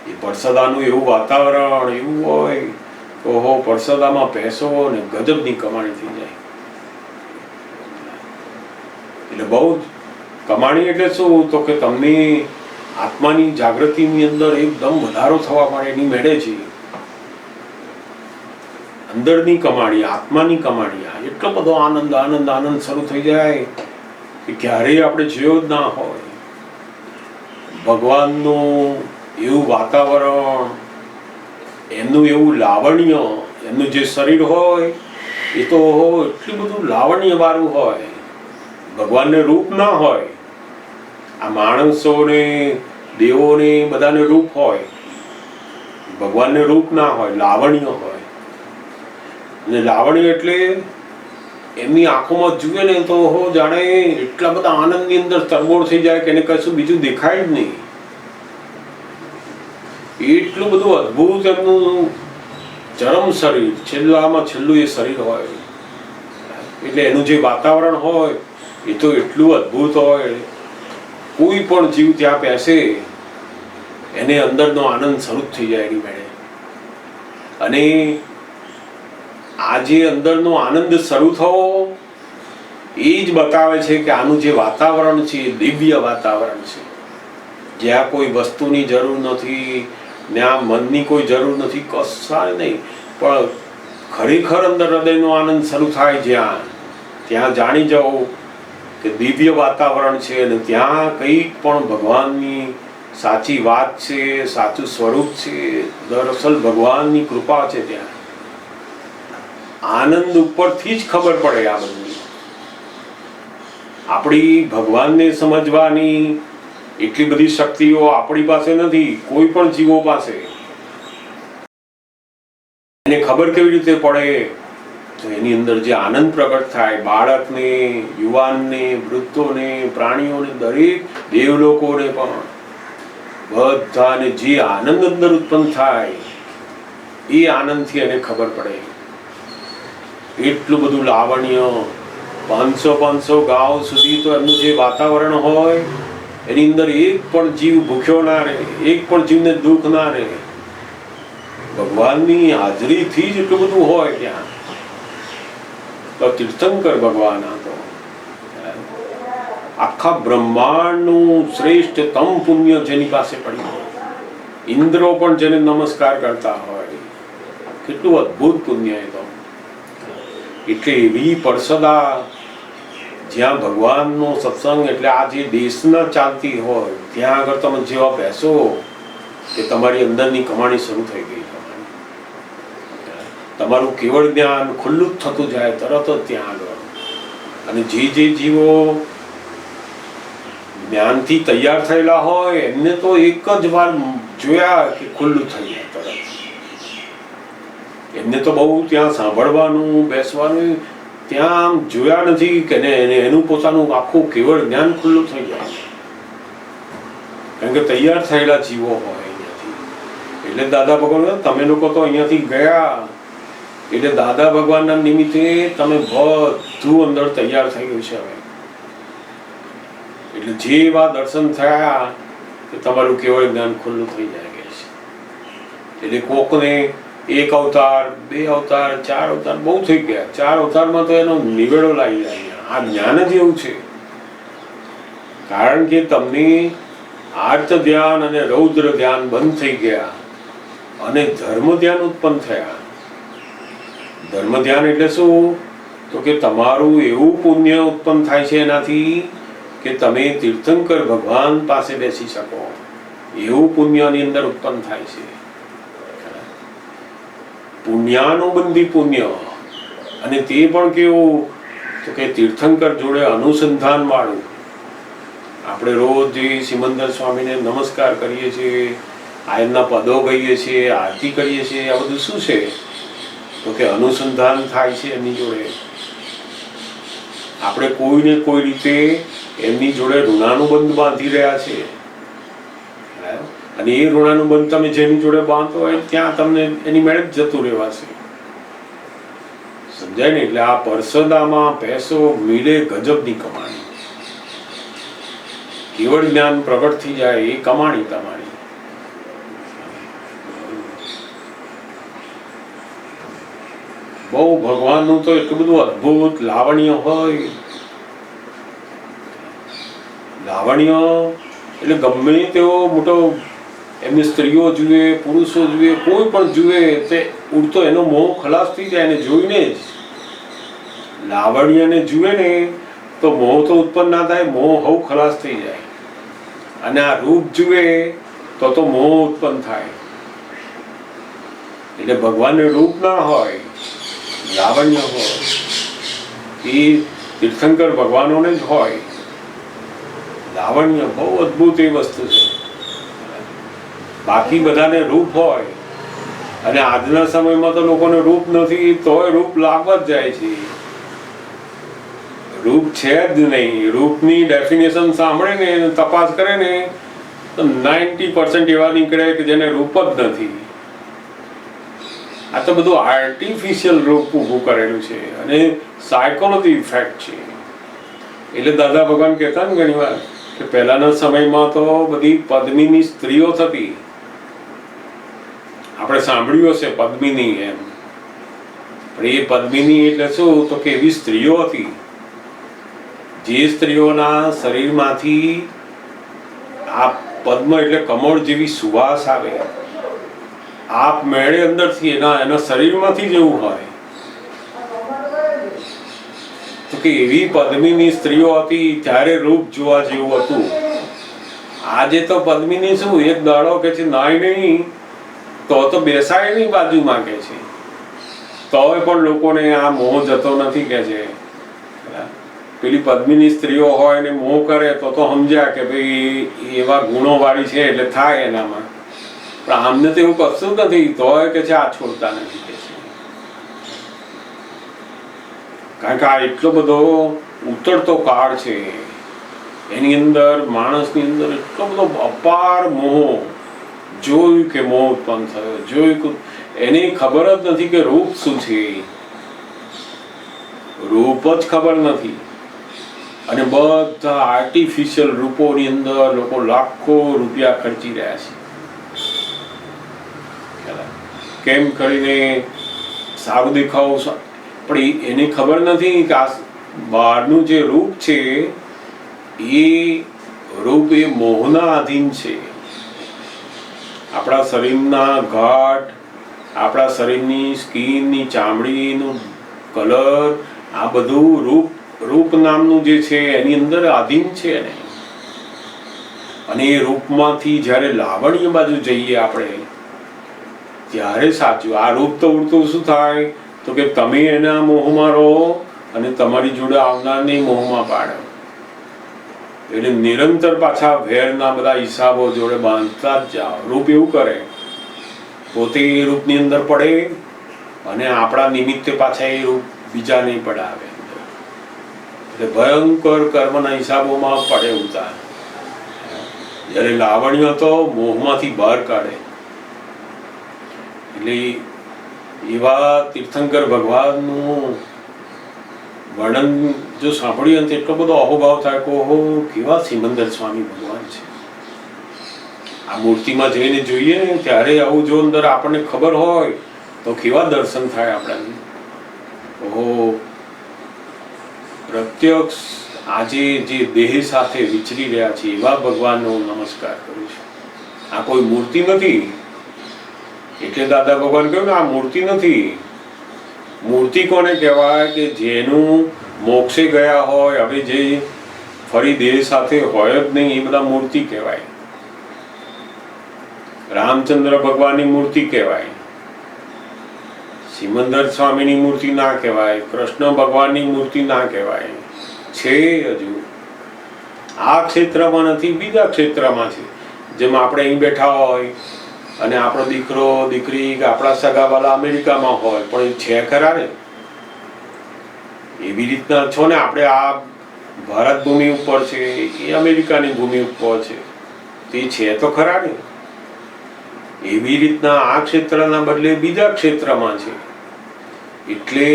એ પરસદાનું એવું વાતાવરણ એવું હોય તો ઓહો, પરસદામાં બેસો ને ગજબની કમાણી થઈ જાય. એટલે બહુ જ કમાણી એટલે શું તો કે તમને આત્માની જાગૃતિની અંદર એકદમ વધારો થવા માટે એની મેળે છે. અંદરની કમાણી, આત્માની કમાણી, એટલો બધો આનંદ આનંદ આનંદ શરૂ થઈ જાય કે ક્યારેય આપણે જોયો જ ના હોય. ભગવાનનું એવું વાતાવરણ, એમનું એવું લાવણ્ય, એમનું જે શરીર હોય એ તો એટલું બધું લાવણ્ય વાળું હોય. ભગવાનને રૂપ ના હોય. આ માણસોને દેવોને બધાને રૂપ હોય, ભગવાનને રૂપ ના હોય, લાવણ્ય હોય. અને લાવણ્ય એટલે એમની આંખોમાં જુએ ને તો જાણે એટલા બધા આનંદની અંદર તરબોળ થઈ જાય કે એને કશું બીજું દેખાય જ નહીં. એટલું બધું અદ્ભુત એમનું ચરમ શરીર, છેલ્લામાં છેલ્લું એ શરીર હોય. એટલે એનું જે વાતાવરણ હોય એ તો એટલું અદ્ભુત હોય. કોઈ પણ જીવ ત્યાં બેસે એને અંદરનો આનંદ શરૂ થઈ જાય એની મેળે. અને આ જે અંદરનો આનંદ શરૂ થવો એ જ બતાવે છે કે આનું જે વાતાવરણ છે એ દિવ્ય વાતાવરણ છે, જ્યાં કોઈ વસ્તુની જરૂર નથી, ત્યાં મનની કોઈ જરૂર નથી, કશાય નહીં. પણ ખરેખર અંદર હૃદયનો આનંદ શરૂ થાય ત્યાં જાણી જાઓ કે દિવ્ય વાતાવરણ છે અને ત્યાં કંઈક પણ ભગવાનની સાચી વાત છે, સાચું સ્વરૂપ છે. દરઅસલ ભગવાનની કૃપા છે. ત્યાં આનંદ ઉપરથી જ ખબર પડે. આ બધી આપણી ભગવાનને સમજવાની એટલી બધી શક્તિઓ આપણી પાસે નથી, કોઈ પણ જીવો પાસે. એને ખબર કેવી રીતે પડે તો એની અંદર જે આનંદ પ્રગટ થાય, બાળકને, યુવાનને, વૃદ્ધોને, પ્રાણીઓને, દરેક દેવલોકોને પણ બધાને જે આનંદ અંદર ઉત્પન્ન થાય એ આનંદથી એને ખબર પડે. એટલું બધું લાવણ્ય, 500 ગાંવ સુધી તો એમનું જે વાતાવરણ હોય એની અંદર એક પણ જીવ ભૂખ્યો ના રહે, એક પણ જીવને દુઃખ ના રહે. ભગવાનની હાજરીથી જ એટલું બધું હોય ત્યાં. તો તીર્થંકર ભગવાન તો આખા બ્રહ્માંડનું શ્રેષ્ઠતમ પુણ્ય જેની પાસે પડી હોય, ઇન્દ્રો પણ જેને નમસ્કાર કરતા હોય, કેટલું અદ્ભુત પુણ્ય એ તો. એટલે એવી પરસદા જ્યાં ભગવાનનો સત્સંગ, એટલે આ જે દેશના ચાલતી હોય ત્યાં આગળ તમે જેવા બેસો કે તમારી અંદરની કમાણી શરૂ થઈ ગઈ. તમારું કેવળ જ્ઞાન ખુલ્લું જ થતું જાય તરત જ ત્યાં આગળ. અને જે જીવો જ્ઞાનથી તૈયાર થયેલા હોય એમને તો એક જ વાર જોયા કે ખુલ્લું થઈ જાય તરત. એમને તો બહુ ત્યાં સાંભળવાનું, બેસવાનું, ત્યાં જોયા નથી કે એનું પોતાનું આખું કેવળ જ્ઞાન ખુલ્લું થઈ જાય. કારણ કે તૈયાર થયેલા જીવો હોય અહીંયાથી. એટલે દાદા ભગવાન તમે લોકો તો અહીંયાથી ગયા એટલે દાદા ભગવાનના નિમિત્તે તમે બધું અંદર તૈયાર થઈ ગયું છે હવે. એટલે જે એવા દર્શન થયા કે તમારું કેવળ જ્ઞાન ખુલ્લું થઈ જાય છે. એટલે કોકને 1 અવતાર, 2 અવતાર, 4 અવતાર બહુ થઈ ગયા. 4 અવતારમાં તો એનો નિવેડો લાવી જાય. આ જ્ઞાન જ એવું છે. કારણ કે તમને આર્ત ધ્યાન અને રૌદ્ર ધ્યાન બંધ થઈ ગયા અને ધર્મ ધ્યાન ઉત્પન્ન થયા. ધર્મ ધ્યાન એટલે શું તો કે તમારું એવું પુણ્ય ઉત્પન્ન થાય છે એનાથી કે તમે તીર્થંકર ભગવાન પાસે બેસી શકો. એવું પુણ્યની અંદર ઉત્પન્ન થાય છે. પુણ્યાનુબંધી પુણ્ય. અને તે પણ કેવું તો કે તીર્થંકર જોડે અનુસંધાન વાળું. આપણે રોજ જે સિમંદર સ્વામીને નમસ્કાર કરીએ છીએ, આ એમના પદો ગઈએ છીએ, આરતી કરીએ છીએ, આ બધું શું છે તો કે અનુસંધાન થાય છે એમની જોડે. આપણે કોઈને કોઈ રીતે એમની જોડે ઋણાનુબંધ બાંધી રહ્યા છે. અને એ ઋણાનુબંધ તમે જેની જોડે બાંધો હોય ત્યાં તમને એની મેળે જ જતું રહેવાશે. સમજાય ને? એટલે આ પરસદામાં પૈસો મિલે ગજબની કમાણી. કેવળ જ્ઞાન પ્રગટ થઈ જાય એ કમાણી તમારી. બહુ ભગવાનનું તો એટલું બધું અદ્ભુત લાવણ્ય હોય. લાવણ્ય એટલે ગમે તેવો મોટો, એમની સ્ત્રીઓ જુએ, પુરુષો જુએ, કોઈ પણ જુએ તે ઉડતો એનો મોહ ખલાસ થઈ જાય. એને જોઈને જ લાવણ્યને જુએ ને તો મોહ તો ઉત્પન્ન ના થાય, મોહ હવ ખલાસ થઈ જાય. અને આ રૂપ જુએ તો મોહ ઉત્પન્ન થાય. એટલે ભગવાનને રૂપ ના હોય, લાવણ્ય હોય. એ તીર્થંકર ભગવાનોને જ હોય. લાવણ્ય બહુ અદ્ભુત એ વસ્તુ છે. બાકી બધાને રૂપ હોય, અને આજના સમયમાં તો લોકોને રૂપ નથી, તોય રૂપ લાવવા જ જાય છે. રૂપ છે જ નહીં. રૂપની ડેફિનેશન સાંભળે ને, તપાસ કરે ને તો 90% એવા નીકળે કે જેને રૂપ જ નથી. આ તો બધું આર્ટિફિશિયલ રૂપ ઊભું કરેલું છે અને સાયકોલોજી ઇફેક્ટ છે. એટલે દાદા ભગવાન કહેતા ને ઘણી વાર કે પહેલાના સમયમાં તો બધી પદ્મિની સ્ત્રીઓ થતી. આપણે સાંભળ્યું હશે પદ્મિની એમ. પણ એ પદ્મિની એટલે શું? તો કે એવી સ્ત્રીઓ હતી જે સ્ત્રીઓના શરીરમાંથી આ પદ્મ એટલે કમળ જેવી સુવાસ આવે, આપ મેળે અંદરથી એના શરીરમાંથી જેવું હોય. તો કે એવી પદ્મિની સ્ત્રીઓ હતી ત્યારે રૂપ જોવા જેવું હતું. આજે તો પદ્મિની શું, એક દાડો કે છે નાય નહીં તો બેસાય નહીં બાજુમાં કે છે, તોય પણ લોકોને આ મોહ જતો નથી કે છે. પેલી પદ્મિની સ્ત્રીઓ હોય ને મોહ કરે તો સમજ્યા કે ભાઈ એવા ગુણો વાળી છે એટલે થાય એનામાં. પણ આમને તો એવું કશું નથી, તોય કે છે આ છોડતા નથી કે છે. કારણ કે આ એટલો બધો ઉતરતો કાળ છે. એની અંદર માણસની અંદર એટલો બધો અપાર મોહ. જોયું કે મોહ ઉત્પન્ન થયો, જોયું એની ખબર જ નથી કે રૂપ શું છે. રૂપ જ ખબર નથી. અને બધા આર્ટિફિશિયલ રૂપોની અંદર લોકો લાખો રૂપિયા ખર્ચી રહ્યા છે. કેમ કરીને સારું દેખાવું, પણ એને ખબર નથી કે આ બહારનું જે રૂપ છે એ રૂપ એ મોહના આધીન છે. આપણા શરીરના ઘાટ, આપણા શરીરની સ્કિનની ચામડીનું કલર, આ બધું રૂપ નામનું જે છે એની અંદર આધીન છે ને. અને એ રૂપમાંથી જ્યારે લાવણ્ય બાજુ જઈએ આપણે ત્યારે સાચું આ રૂપ તો ઉડતું શું થાય તો કે તમે એના મોહમાં રહો અને તમારી જોડે આવનારને મોહમાં પાડો. એટલે નિરંતર પાછા વેરના બધા હિસાબો જોડે બાંધતા જ જાઓ. રૂપ એવું કરે, પોતે એ રૂપની અંદર પડે અને આપણા નિમિત્તે પાછા એ રૂપ બીજા નહીં પડાવે. એટલે ભયંકર કર્મના હિસાબોમાં પડે ઉતાર. જ્યારે લાવણ્ય તો મોહમાંથી બહાર કાઢે. એટલે એવા તીર્થંકર ભગવાનનું વર્ણન જો સાંભળ્યું ને એટલો બધો અહોભાવ થાય કે ઓહો કેવા સિમંદર સ્વામી ભગવાન છે. આ મૂર્તિમાં જઈને જોઈએ ને ત્યારે આવું જો અંદર આપણને ખબર હોય તો કેવા દર્શન થાય આપણાને. ઓહો પ્રત્યક્ષ આજે જે દેહ સાથે વિચરી રહ્યા છે એવા ભગવાનનો નમસ્કાર કરું છું. આ કોઈ મૂર્તિ નથી. એટલે દાદા ભગવાન કહ્યું ને આ મૂર્તિ નથી. મૂર્તિ કોને કહેવાય કે જેનું મોક્ષે ગયા હોય, હવે જે ફરી દેહ સાથે હોય જ નહીં એ બધા મૂર્તિ કહેવાય. રામચંદ્ર ભગવાનની મૂર્તિ કહેવાય, સિમંદર સ્વામીની મૂર્તિ ના કહેવાય, કૃષ્ણ ભગવાનની મૂર્તિ ના કહેવાય. છે હજુ આ ક્ષેત્રમાં નથી, બીજા ક્ષેત્રમાં છે. જેમ આપણે અહીં બેઠા હોય અને આપણો દીકરો દીકરી કે આપણા સગાવાલા અમેરિકામાં હોય પણ એ છે ખરા ને. એવી રીતના છો ને આપણે આ ભારત ભૂમિ ઉપર છે, એ અમેરિકાની ભૂમિ ઉપર છે, તે છે તો ખરા ને. એવી રીતના આ ક્ષેત્રના બદલે બીજા ક્ષેત્રમાં છે. એટલે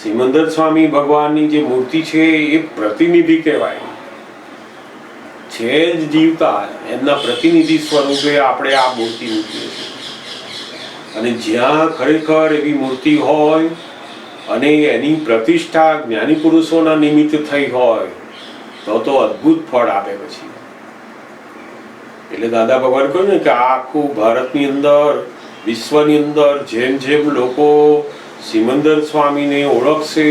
સિમંદર સ્વામી ભગવાનની જે મૂર્તિ છે એ પ્રતિનિધિ કહેવાય છે જ જીવતા એમના પ્રતિનિધિ સ્વરૂપે આપણે આ મૂર્તિ મૂકીએ છીએ અને જ્યાં ખરેખર એવી મૂર્તિ હોય અને એની પ્રતિષ્ઠા જ્ઞાની પુરુષોના નિમિત્તે થઈ હોય તો અદ્ભુત ફળ આપે પછી. એટલે દાદા ભગવાન કહ્યું ને કે આખું ભારતની અંદર વિશ્વની અંદર જેમ જેમ લોકો સિમંદર સ્વામીને ઓળખશે,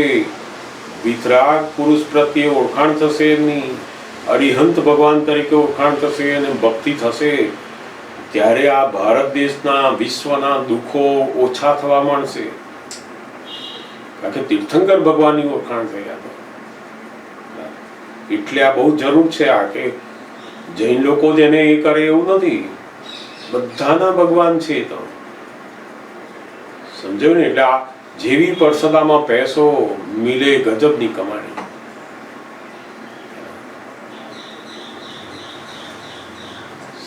વિતરાગ પુરુષ પ્રત્યે ઓળખાણ થશે, એમની અરિહંત ભગવાન તરીકે ઓળખાણ થશે અને ભક્તિ થશે, ત્યારે આ ભારત દેશના વિશ્વના દુઃખો ઓછા થવા માંડશે. કારણ કે તીર્થંકર ભગવાનની ઓળખાણ થઈ આ એટલે આ બહુ જરૂર છે. આ કે જૈન લોકો જેને એ કરે એવું નથી, બધાના ભગવાન છે તો સમજાયું ને. એટલે આ જેવી પરસદામાં પૈસો મિલે ગજબની કમાણી.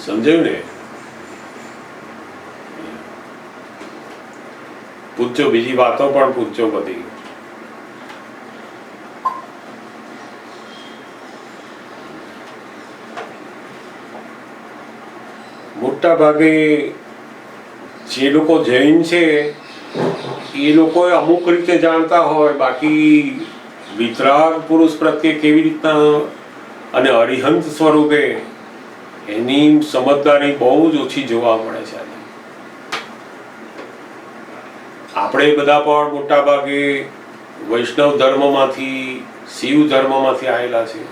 સમજાયું ને. પૂછજો, બીજી વાતો પણ પૂછજો બધી. મોટા ભાગે જે લોકો જૈન છે એ લોકો અમુક રીતે જાણતા હોય, બાકી વિતરાગ પુરુષ પ્રત્યે કેવી રીતના અને અરિહંત સ્વરૂપે એની સમજદારી બહુ જ ઓછી જોવા મળે છે. આપણે બધા પણ મોટા ભાગે વૈષ્ણવ ધર્મમાંથી, શિવ ધર્મમાંથી આવેલા છે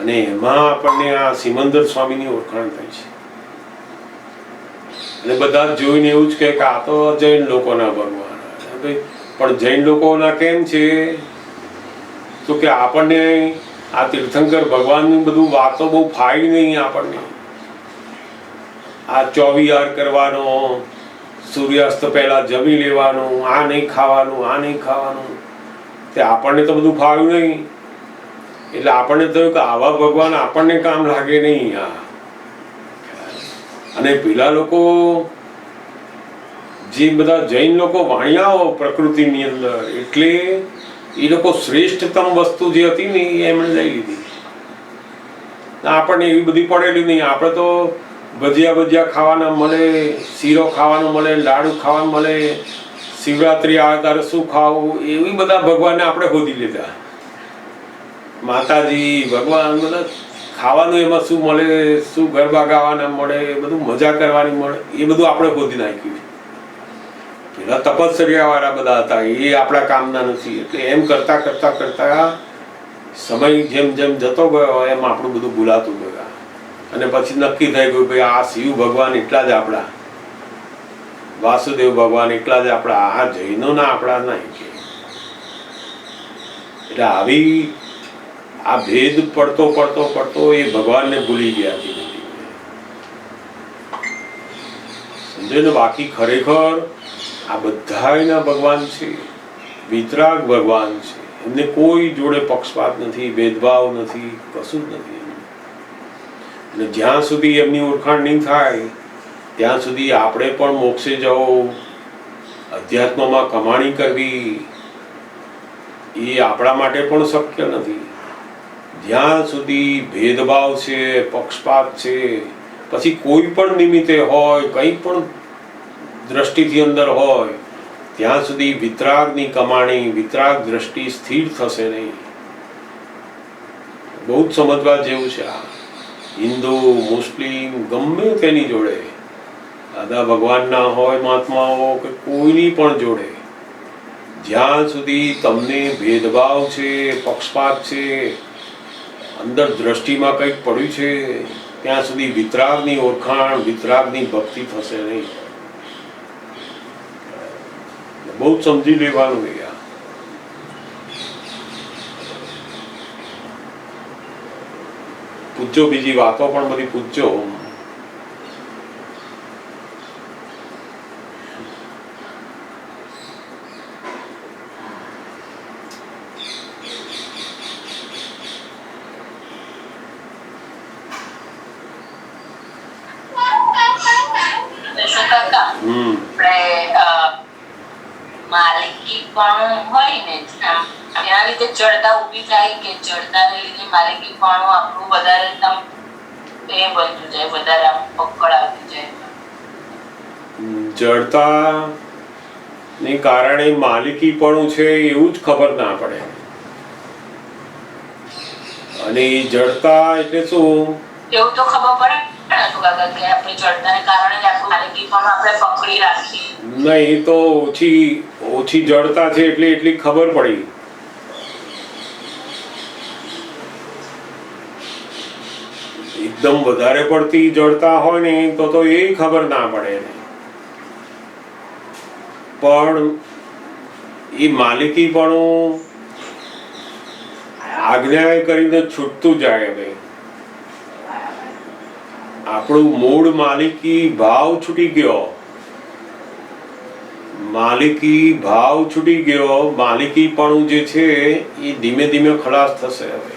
અને એમાં આપણને આ સિમંદર સ્વામીની ઓળખાણ થઈ છે અને બધા જોઈને એવું જ કે આ તો જૈન લોકોના ભગવાન. પણ જૈન લોકોના કેમ છે તો કે આપણને આ તીર્થંકર ભગવાનની બધું વાતો બહુ ફાવી નહીં આપણને. આ 24 કરવાનો, સૂર્યાસ્ત પહેલા જમી લેવાનું, આ નહીં ખાવાનું, આ નહીં ખાવાનું, તે આપણને તો બધું ફાવ્યું નહીં. એટલે આપણને થયું કે આવા ભગવાન આપણને કામ લાગે નહીં. અને પેલા લોકો જે બધા જૈન લોકો વાણિયાઓ પ્રકૃતિની અંદર, એટલે એ લોકો શ્રેષ્ઠતમ વસ્તુ જે હતી ને એ એમણે લઈ લીધી. આપણને એવી બધી પડેલી નહીં. આપણે તો ભજીયા ખાવાના મળે, શીરો ખાવાનો મળે, લાડુ ખાવાનું મળે, શિવરાત્રી આવે ત્યારે શું ખાવું, એવી બધા ભગવાનને આપણે શોધી લીધા. માતાજી ભગવાન બધા ખાવાનું એમાં શું મળે, શું ગરબા ગાવાના મળે, બધું મજા કરવાની મળે, એ બધું આપણે શોધી નાખ્યું. પેલા તપસ્યા વાળા બધા હતા, એ આપણા કામના નથી. એટલે એમ કરતા કરતા કરતા સમય જેમ જેમ જતો ગયો એમ આપણું બધું ભૂલાતું ગયું. અને પછી નક્કી થઈ ગયું ભાઈ આ શિવ ભગવાન એટલા જ આપણા, વાસુદેવ ભગવાન એટલા જ આપણા, આ જૈનોના આપણા નહીં. એટલે આવી આ ભેદ પડતો પડતો પડતો એ ભગવાનને ભૂલી ગયા છે. સમજો ને. બાકી ખરેખર આ બધા એના ભગવાન છે, વિતરાગ ભગવાન છે. એમને કોઈ જોડે પક્ષપાત નથી, ભેદભાવ નથી, કશું જ નથી. અને જ્યાં સુધી એમની ઓળખાણ નહીં થાય ત્યાં સુધી આપણે પણ મોક્ષે જવું, અધ્યાત્મમાં કમાણી કરવી, એ આપણા માટે પણ શક્ય નથી. જ્યાં સુધી ભેદભાવ છે, પક્ષપાત છે, પછી કોઈ પણ નિમિત્તે હોય, કંઈ પણ દ્રષ્ટિથી અંદર હોય, ત્યાં સુધી વિતરાગની કમાણી, વિતરાગ દ્રષ્ટિ સ્થિર થશે નહીં. બહુ જ સમજવા જેવું છે આ. હિન્દુ, મુસ્લિમ, ગમે તેની જોડે, દાદા ભગવાનના હોય, મહાત્માઓ કે કોઈની પણ જોડે, જ્યાં સુધી તમને ભેદભાવ છે, પક્ષપાત છે, અંદર દ્રષ્ટિમાં કંઈક પડ્યું છે, ત્યાં સુધી વિતરાગની ઓળખાણ, વિતરાગની ભક્તિ થશે નહીં. બહુ સમજી લેવાનું. પૂછજો, બીજી વાતો પણ બધી પૂછજો. માલિકીપણું હોય ને એના લીધે જડતા ઊભી થાય કે જડતાને લીધે માલિકીપણું આપણું વધારે એ બનતું જાય, વધારે આમ પકડ આવતી જાય. જડતા ને કારણે માલિકીપણું છે એવું જ ખબર ના પડે. અને એ જડતા એટલે શું? એવું તો ખબર પડે ને શું કાકા કે આપણી જડતાને કારણે જ આપણું માલિકીપણું આપણે પકડી રાખીએ. નહીં તો ઓછી જડતા છે એટલે એટલી ખબર પડી. એકદમ વધારે પડતી જડતા હોય ને તો એ ખબર ના પડે. પણ એ માલિકીપણું આજ્ઞા કરીને છૂટતું જાય. હવે આપણું મૂળ માલિકી ભાવ છૂટી ગયો, માલિકીપણું જે છે એ ધીમે ધીમે ખલાસ થશે. હવે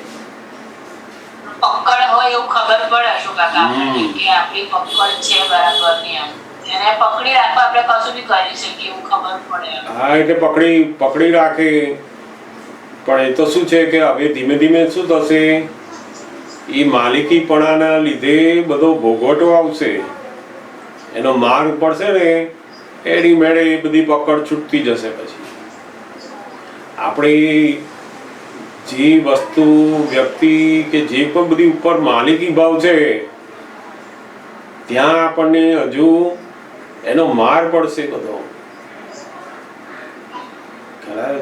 પકડ હોય એવું ખબર પડે શું કાકા કે આપણી પકડ છે બરાબર ની એમ. એને પકડી રાખવા આપણે કશું બી કરી શકીએ એવું ખબર પડે. હા, એટલે પકડી રાખે. પણ એ તો શું છે કે હવે ધીમે ધીમે શું થશે, એ માલિકીપણાના લીધે બધો ભોગવટો આવશે, એનો માર્ગ પડશે ને એની મેળે એ બધી પકડ છૂટતી જશે. પછી આપણે જે વસ્તુ વ્યક્તિ કે જે પણ બધી ઉપર માલિકી ભાવ છે ત્યાં આપણને હજુ એનો માર પડશે બધો.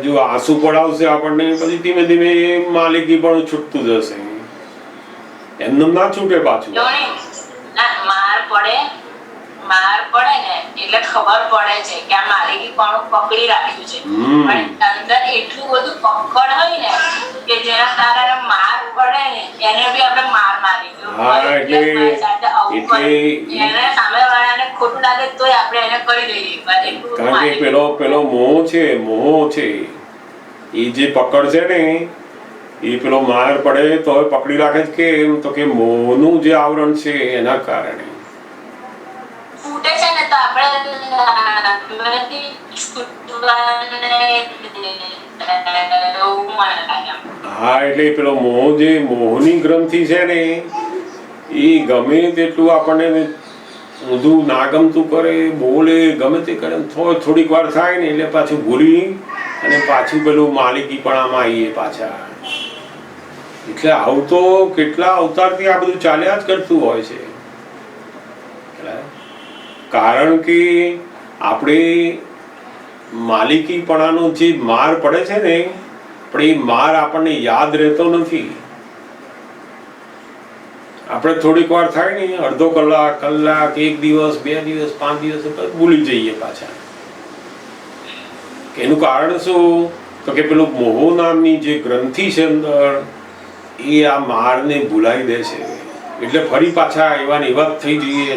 હજુ આંસુ પડાવશે આપણને, પછી ધીમે ધીમે એ માલિકી પણ છૂટતું જશે. એમનું ના છૂટે પાછું. માર પડે ને એટલે ખબર પડે છે કે આ માલિકીપણું પકડી રાખ્યું છે. પણ અંદર એટલું બધું પકડ હોય ને કે જેના કારણે માર પડે ને એને બી આપણે માર મારી દો. એને સામેવાળાને ખોટું લાગે તોય આપણે એને કરી દઈએ. કારણ કે પેલો મોહ છે, એ જે પકડ છે ને એ પેલો માર પડે તો પકડી રાખે છે. કેમ તો કે મોહનું જે આવરણ છે એના કારણે ફૂટે છે ને તો આપણે હા, એટલે પેલો મોહની ગ્રંથિ છે ને એ ગમે તેટલું આપણને ઊંધું ના ગમતું કરે, બોલે, ગમે તે કરે, થોડીક વાર થાય ને એટલે પાછું ભૂલી અને પાછું પેલું માલિકીપણામાં આવીએ પાછા. એટલે આવું તો કેટલા અવતારથી આ બધું ચાલ્યા જ કરતું હોય છે. કારણ કે આપણે માલિકીપણાનો જે માર પડે છે ને, પણ એ માર આપણને યાદ રહેતો નથી. આપણે થોડીક વાર થાય ને, અડધો કલાક, 1 દિવસ, 2 દિવસ, 5 દિવસ ભૂલી જઈએ પાછા. એનું કારણ શું? તો કે પેલું મોહ નામની જે ગ્રંથિ છે અંદર એ આ મારને ભૂલાવી દે છે. એટલે ફરી પાછા એવા ને એવા થઈ જઈએ.